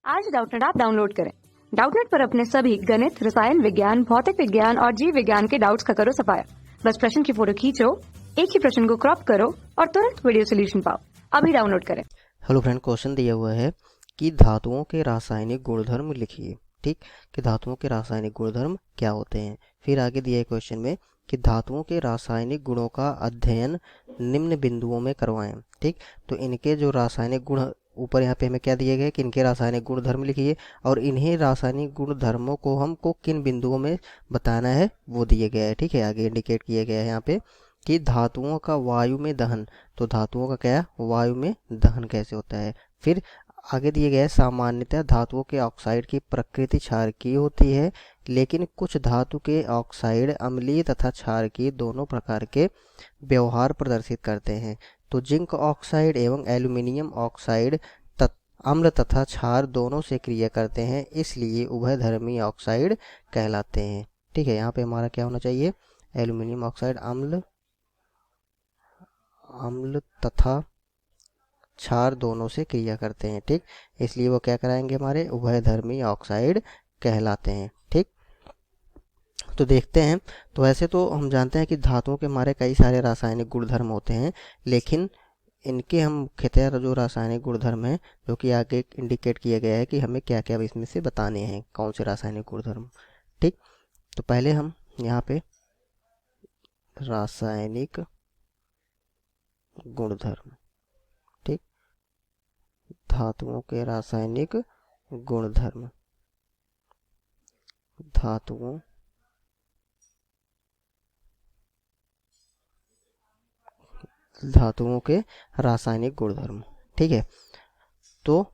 आज Doubtnut app download करें। Doubtnut पर अपने सभी गणित, रसायन विज्ञान, भौतिक विज्ञान और जीव विज्ञान के डाउट्स का करो सफाया। बस प्रश्न की फोटो खींचो, एक ही प्रश्न को क्रॉप करो और तुरंत वीडियो सोल्यूशन पाओ। अभी डाउनलोड करें। हेलो फ्रेंड, क्वेश्चन दिया हुआ है कि धातुओं के रासायनिक गुणधर्म लिखिए। ठीक, कि धातुओं के रासायनिक गुणधर्म क्या होते हैं। फिर आगे दिया है क्वेश्चन में कि धातुओं के रासायनिक गुणों का अध्ययन निम्न बिंदुओं में करवाएं। ठीक, तो इनके जो रासायनिक गुण ऊपर यहाँ पे हमें क्या दिए गए कि इनके रासायनिक गुणधर्म लिखिए और इन्हीं रासायनिक गुणधर्मों को हमको किन बिंदुओं में बताना है वो दिए गया है। ठीक है, आगे इंडिकेट किया गया है यहाँ पे कि धातुओं का वायु में दहन। तो धातुओं का क्या, वायु में दहन कैसे होता है। फिर आगे दिए गए सामान्यतः धातुओं के ऑक्साइड की प्रकृति क्षारकीय होती है, लेकिन कुछ धातु के ऑक्साइड अम्लीय तथा क्षारकीय दोनों प्रकार के व्यवहार प्रदर्शित करते हैं। तो जिंक ऑक्साइड एवं एल्यूमिनियम ऑक्साइड अम्ल तथा क्षार दोनों से क्रिया करते हैं, इसलिए उभयधर्मी ऑक्साइड कहलाते हैं। ठीक है, यहाँ पे हमारा क्या होना चाहिए, एल्यूमिनियम ऑक्साइड अम्ल तथा क्षार दोनों से क्रिया करते हैं। ठीक, इसलिए वो क्या कराएंगे, हमारे उभयधर्मी ऑक्साइड कहलाते हैं। ठीक, तो देखते हैं। तो वैसे तो हम जानते हैं कि धातुओं के हमारे कई सारे रासायनिक गुणधर्म होते हैं, लेकिन इनके हम मुख्यतः जो रासायनिक गुणधर्म हैं जो कि आगे इंडिकेट किया गया है कि हमें क्या क्या इसमें से बताने हैं, कौन से रासायनिक गुणधर्म। ठीक, तो पहले हम यहाँ पे रासायनिक गुणधर्म, ठीक, धातुओं के रासायनिक गुणधर्म, धातुओं के रासायनिक गुणधर्म। ठीक है, तो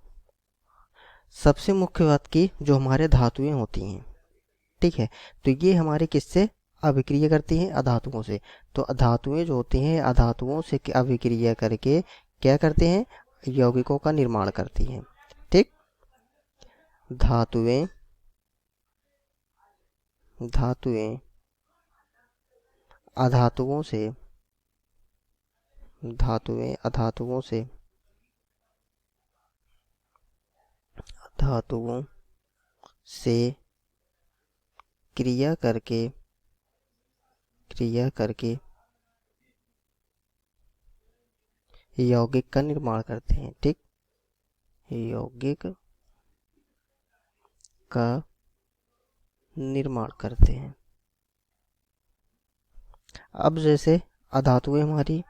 सबसे मुख्य बात की जो हमारे धातुएं होती हैं, ठीक है, तो ये हमारे किससे अभिक्रिया करती हैं, अधातुओं से। तो धातुएं जो होती हैं अधातुओं से अभिक्रिया करके क्या करते हैं, यौगिकों का निर्माण करती हैं। ठीक, धातुएं अधातुओं से धातुओं से क्रिया करके यौगिक का निर्माण करते हैं। ठीक, यौगिक का निर्माण करते हैं। अब जैसे अधातुएं हमारी,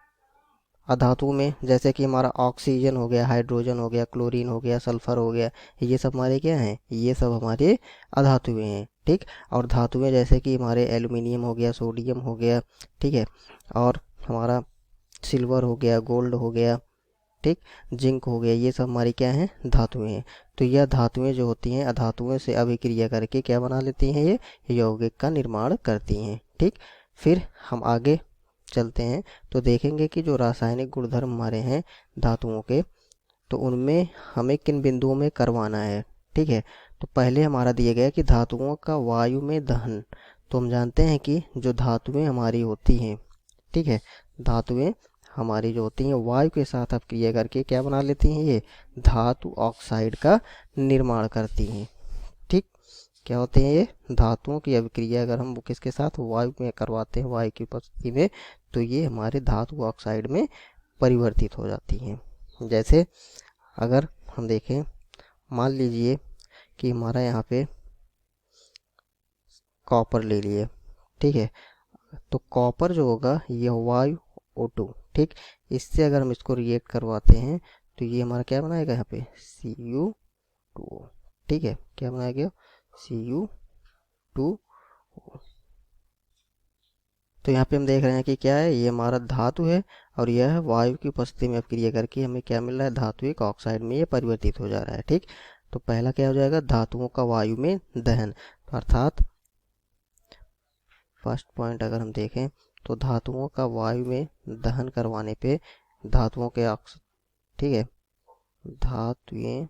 अधातु में जैसे कि हमारा ऑक्सीजन हो गया, हाइड्रोजन हो गया, क्लोरीन हो गया, सल्फर हो गया, ये सब हमारे क्या हैं, ये सब हमारे अधातुएं हैं। ठीक, और धातुएं जैसे कि हमारे एल्यूमिनियम हो गया, सोडियम हो गया, ठीक है, और हमारा सिल्वर हो गया, गोल्ड हो गया, ठीक, जिंक हो गया, ये सब हमारी क्या हैं, धातुएं हैं। तो यह धातुएं जो होती हैं अधातुओं से अभिक्रिया करके क्या बना लेती हैं, ये यौगिक का निर्माण करती हैं। ठीक, फिर हम आगे चलते हैं तो देखेंगे कि जो रासायनिक गुणधर्म हमारे हैं धातुओं के, तो उनमें हमें किन बिंदुओं में करवाना है। ठीक है, तो पहले हमारा दिया गया कि धातुओं का वायु में दहन। तो हम जानते हैं कि जो धातुएं हमारी होती हैं, ठीक है, धातुएं हमारी जो होती हैं वायु के साथ अपक्रिया करके क्या बना लेती हैं, ये धातु ऑक्साइड का निर्माण करती हैं। ठीक, क्या होते हैं ये धातुओं की अभिक्रिया अगर हम किसके साथ, वायु में करवाते हैं, वायु की उपस्थिति में, तो ये हमारे धातु ऑक्साइड में परिवर्तित हो जाती हैं। जैसे अगर हम देखें, मान लीजिए कि हमारा यहाँ पे कॉपर ले लिए, ठीक है, तो कॉपर जो होगा ये वायु O2, ठीक, इससे अगर हम इसको रिएक्ट करवाते हैं तो ये हमारा क्या बनाएगा, यहाँ पे Cu2O। ठीक है, क्या बनाएगा, Cu2O। तो यहाँ पे हम देख रहे हैं कि क्या है, ये हमारा धातु है और यह वायु की उपस्थिति में अपक्रिया करके हमें क्या मिल रहा है, धातु एक ऑक्साइड में ये परिवर्तित हो जा रहा है। ठीक, तो पहला क्या हो जाएगा, धातुओं का वायु में दहन, अर्थात फर्स्ट पॉइंट अगर हम देखें तो धातुओं का वायु में दहन करवाने पे धातुओं के ठीक है, धातुएं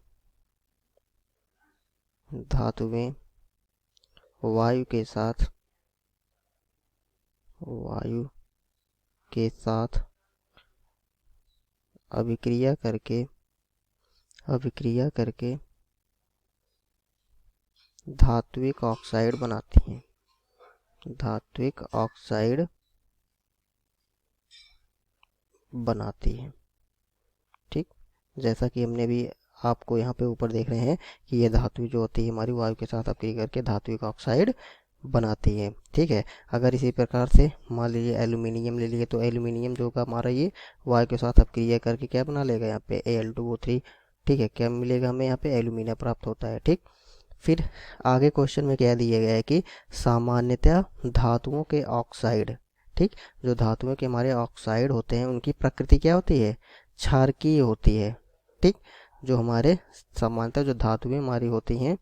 वायु के साथ अभिक्रिया करके धात्विक ऑक्साइड बनाती हैं, धात्विक ऑक्साइड बनाती है। ठीक, जैसा कि हमने भी आपको यहाँ पे ऊपर देख रहे हैं कि ये धातु जो होती है हमारी वायु के साथ अपक्रिया करके धात्विक ऑक्साइड बनाती है। ठीक है, अगर इसी प्रकार से मान लीजिए एल्यूमिनियम ले लिए तो एल्यूमिनियम जो होगा हमारा ये वायु के साथ अपक्रिया करके क्या बना लेगा यहाँ पे Al2O3। ठीक है, क्या मिलेगा हमें यहाँ पे एल्यूमिनियम प्राप्त होता है। ठीक, फिर आगे क्वेश्चन में क्या दिया गया है कि सामान्यतः धातुओं के ऑक्साइड, ठीक, जो धातुओं के हमारे ऑक्साइड होते हैं उनकी प्रकृति क्या होती है, क्षारकीय होती है। ठीक, जो हमारे सामान्यतः जो धातुएं हमारी होती हैं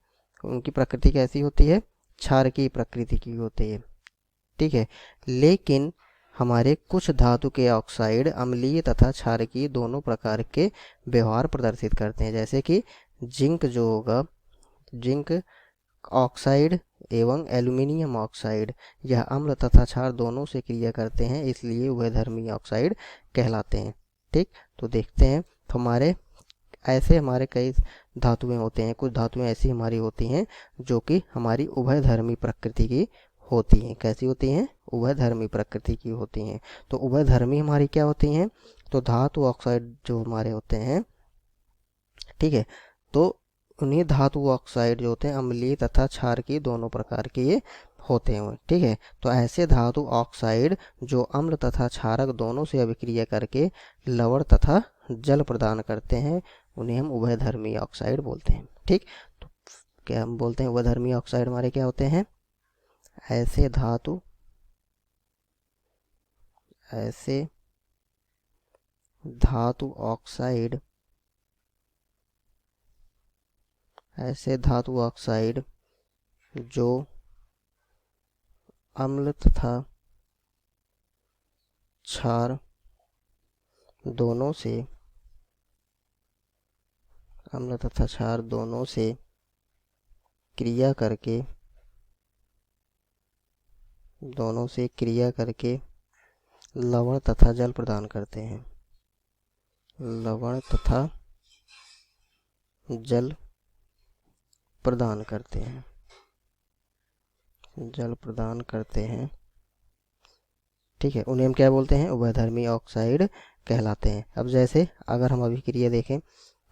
उनकी प्रकृति कैसी होती है, क्षारकीय प्रकृति की होती है। ठीक है, लेकिन हमारे कुछ धातु के ऑक्साइड अम्लीय तथा क्षारकीय दोनों प्रकार के व्यवहार प्रदर्शित करते हैं। जैसे कि जिंक जो होगा, जिंक ऑक्साइड एवं एल्यूमिनियम ऑक्साइड यह अम्ल तथा क्षार दोनों से क्रिया करते हैं, इसलिए उभयधर्मी ऑक्साइड कहलाते हैं। ठीक, तो देखते हैं, तो हमारे ऐसे हमारे कई धातुएं होते हैं, कुछ धातुएं ऐसी हमारी होती हैं जो कि हमारी उभयधर्मी प्रकृति की होती हैं। कैसी होती हैं, उभयधर्मी प्रकृति की होती हैं। तो उभयधर्मी हमारी क्या होती हैं, तो धातु ऑक्साइड जो हमारे होते हैं, ठीक है, तो उन्हीं धातु ऑक्साइड जो होते हैं अम्लीय तथा क्षारकीय दोनों प्रकार के ये होते हैं। ठीक है, तो ऐसे धातु ऑक्साइड जो अम्ल तथा क्षारक दोनों से अभिक्रिया करके लवण तथा जल प्रदान करते हैं उन्हें हम उभयधर्मी ऑक्साइड बोलते हैं। ठीक, तो क्या हम बोलते हैं, उभयधर्मी ऑक्साइड हमारे क्या होते हैं, ऐसे धातु ऑक्साइड, ऐसे धातु ऑक्साइड जो अम्ल तथा क्षार दोनों से, अम्ल तथा क्षार दोनों से क्रिया करके, लवण तथा जल प्रदान करते हैं, लवण तथा जल प्रदान करते हैं, जल प्रदान करते हैं। ठीक है, उन्हें हम क्या बोलते हैं, उभयधर्मी ऑक्साइड कहलाते हैं। अब जैसे अगर हम अभिक्रिया देखें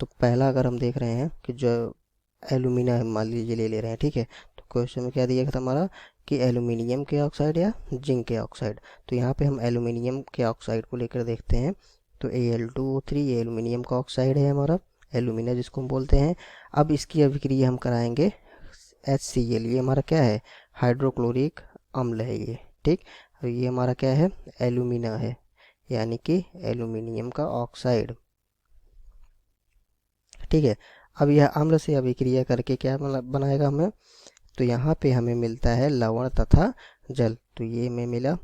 तो पहला अगर हम देख रहे हैं कि जो एल्यूमिना मान लीजिए ले रहे हैं। ठीक है, तो क्वेश्चन में क्या दिया था हमारा कि एल्यूमिनियम के ऑक्साइड या जिंक के ऑक्साइड। तो यहाँ पे हम एल्यूमिनियम के ऑक्साइड को लेकर देखते हैं। तो Al2O3 ये एल्यूमिनियम का ऑक्साइड है हमारा, एल्यूमिना जिसको हम बोलते हैं। अब इसकी अभिक्रिया हम कराएंगे HCl, ये हमारा क्या है, हाइड्रोक्लोरिक अम्ल है ये। ठीक, और ये हमारा क्या है, एल्यूमिना है, यानी कि एल्यूमिनियम का ऑक्साइड। ठीक है, अब यह अम्ल से अभिक्रिया करके क्या बनाएगा हमें, तो यहाँ पे हमें मिलता है लवण तथा जल। तो ये हमें मिला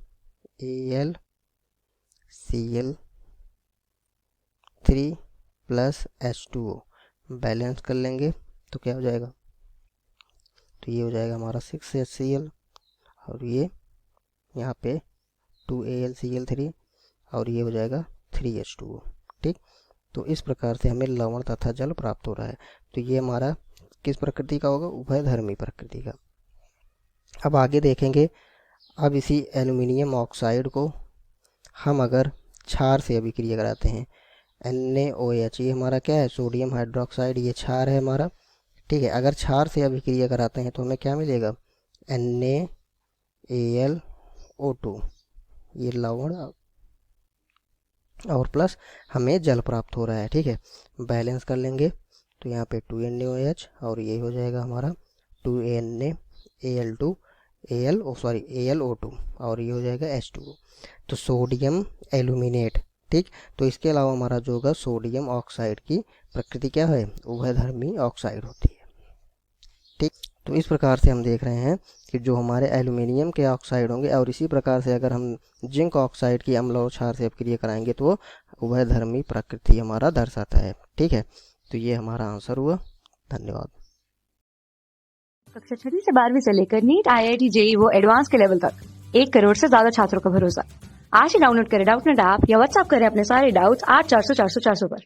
AlCl3 प्लस H2O, बैलेंस कर लेंगे तो क्या हो जाएगा, तो ये हो जाएगा हमारा 6HCl और ये यहाँ पे 2AlCl3 और ये हो जाएगा 3H2O। ठीक, तो इस प्रकार से हमें लवण तथा जल प्राप्त हो रहा है। तो ये हमारा किस प्रकृति का होगा, उभयधर्मी प्रकृति का। अब आगे देखेंगे, अब इसी एल्यूमिनियम ऑक्साइड को हम अगर क्षार से अभिक्रिया कराते हैं, NaOH, ये हमारा क्या है, सोडियम हाइड्रोक्साइड, ये क्षार है हमारा। ठीक है, अगर क्षार से अभिक्रिया कराते हैं तो हमें क्या मिलेगा, NaAlO2, ये लवण और प्लस हमें जल प्राप्त हो रहा है। ठीक है, बैलेंस कर लेंगे तो यहाँ पे 2NaOH और ये हो जाएगा हमारा 2NaAlO2 और ये हो जाएगा H2O। तो सोडियम एल्यूमिनेट। ठीक, तो इसके अलावा हमारा जो होगा सोडियम ऑक्साइड की प्रकृति क्या है, उभयधर्मी ऑक्साइड होती है। ठीक, तो इस प्रकार से हम देख रहे हैं कि जो हमारे एल्यूमिनियम के ऑक्साइड होंगे और इसी प्रकार से अगर हम जिंक ऑक्साइड की अम्ल और क्षार से अभिक्रिया कराएंगे तो वो उभयधर्मी प्रकृति हमारा दर्शाता है। ठीक है, तो ये हमारा आंसर हुआ। धन्यवाद। कक्षा 6 से 12वीं से लेकर नीट, IIT, JEE वो एडवांस के लेवल तक 1 करोड़ से ज्यादा छात्रों का भरोसा। आज ही डाउनलोड करें डाउटनेट ऐप या व्हाट्सएप करें अपने सारे डाउट्स 8400 400 400 पर।